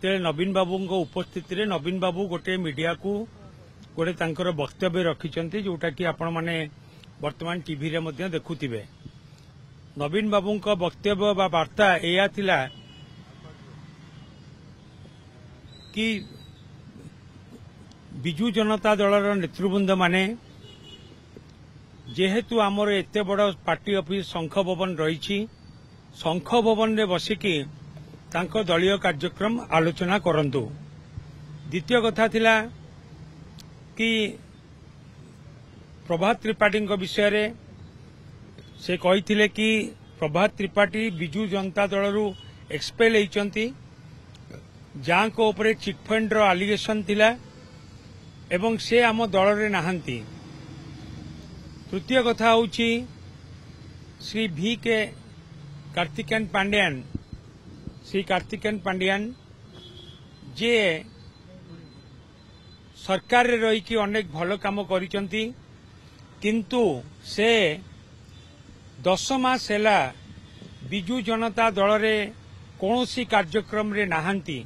तेरे नवीन बाबू उपस्थित रे नवीन बाबू गोटे मीडिया को गोटे तांकर वक्तव्य रखिछन्ती जोटा कि आपण माने वर्तमान टीवी रे मध्य देखुथिबे। नवीन बाबू वक्तव्य बा वार्ता एया थिला कि बिजू जनता दलर नेतृवृंद माने जेहेतु आमर एते बड़ पार्टी ऑफिस शंख भवन रही शंख भवन रे बसिकी तांको दलीय कार्यक्रम आलोचना करंतु। द्वितीय कथा थिला कि प्रभात त्रिपाठी विषय रे से कही कि प्रभात त्रिपाठी बिजू जनता दलरू एक्सपेल होइचंती जहाँ को ऊपर चिटफंड रो एलिगेशन थिला एवं से आम दल रे नाहंती। तृतीय कथा होची श्री भी के कार्तिकेन पांड्यान श्री कार्तिकेन पांड्यान जे सरकार रे रही कि अनेक भल काम करिसंती किंतु से 10 मास हैला बिजू जनता दल रे कौनसी कार्यक्रम रे नाहंती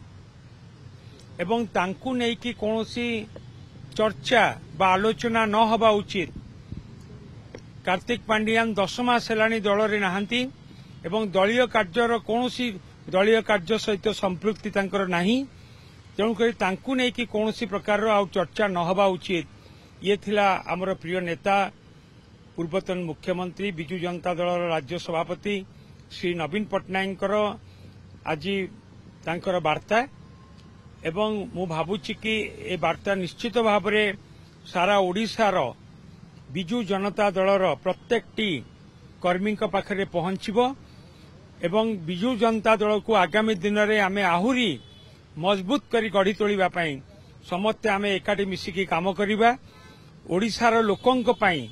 एवं तांकु नहीं कि कौनसी चर्चा बा आलोचना न हवा उचित। कार्तिक पांड्यान 10 मास हैलानी दल रे नाहंती एवं दलीय कार्यर कौनसी दलीय कार्य सहित संपृक्ति तांकर नाही तेणुक तांकु नहीं कि कौनसी प्रकार आउ चर्चा न हवा उचित। ये थिला आमर प्रिय नेता पूर्वतन मुख्यमंत्री बिजू जनता दल राज्य सभापति श्री नवीन पट्टनायक आज तांकर वार्ता एवं मु भावुची कि ए वार्ता निश्चित भाव में सारा ओडिशार बिजू जनता दलर प्रत्येकटी कर्मी पाखरे पहुंचबो एवं बिजू जनता दल को आगामी दिन में आमे आहुरी मजबूत करी गढ़ी तोलिबा पई समस्ते आमे एकाठी मिसिकी काम करिबा। ओडिशार लोकंक पई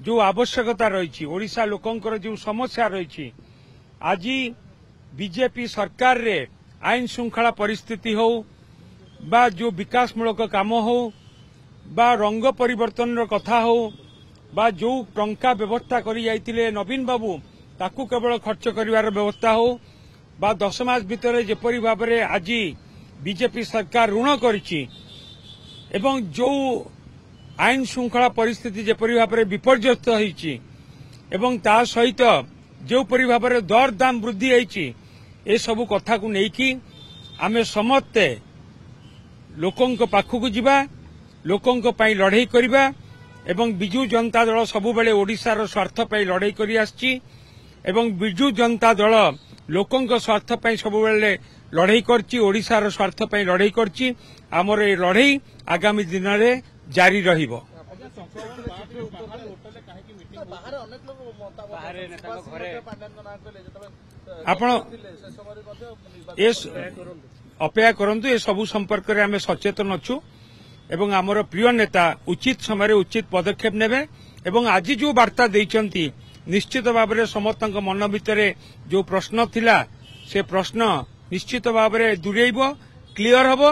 जो आवश्यकता रही ओडिशा लोकंकर जो समस्या रही आज बीजेपी सरकार रे आईन श्रृंखला परिस्थिति हो बा जो विकासमूलक काम हो बा रंग परिवर्तन कथा हो बा जो टंका व्यवस्था करी जाइतिले नवीन बाबू ताकू केवल खर्च करिवार व्यवस्था हो बा 10 मास भितर जेपरी भाव में आज बीजेपी सरकार ऋण करिछि एवं जो आईन श्रृंखला परिस्थिति जेपरी भाव में विपर्यस्त होइछि एवं ता सहित जोपरी भाव में दर दाम वृद्धि होइछि ए सबु कथा को नेकी आमे समस्ते लोकंक पाखकु जिबा लोकंक पई लड़ाई करिबा एवं बिजू जनता दल सबु बेले ओडिशार स्वार्थ पई लड़ाई करि आछि एवं बिजू जनता दल लोकंक स्वार्थ पई सबु बेले लड़ाई करछि ओडिशार स्वार्थ पई लड़ाई करछि। हमर ए लड़ाई आगामी दिन में जारी रहिबो। आपण अपेक्षा करंतु ए सबु संपर्क में आमे सचेतन अच्छु एवं आमर प्रिय नेता उचित समय उचित पदक्षेप नेबे एवं आज जो वार्ता देइचंती निश्चित भाव में समस्त मन भितर जो प्रश्न थिला से प्रश्न निश्चित भाव में दूरेइबो क्लियर हबो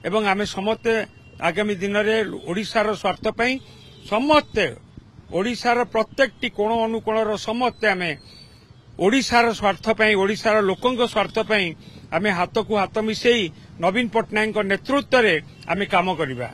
एवं आमे समस्ते आगामी दिन में ओडिशार स्वार्थ पई समस्ते ओडिशार प्रत्येकटी कोण अनुकोणर समस्ते आमे ओडिशार स्वार्थ पई ओडिशार लोकंक स्वार्थ पई आमे हाथ को हाथ मिसेई नवीन पट्टनायक नेतृत्व रे आमे काम करिबा।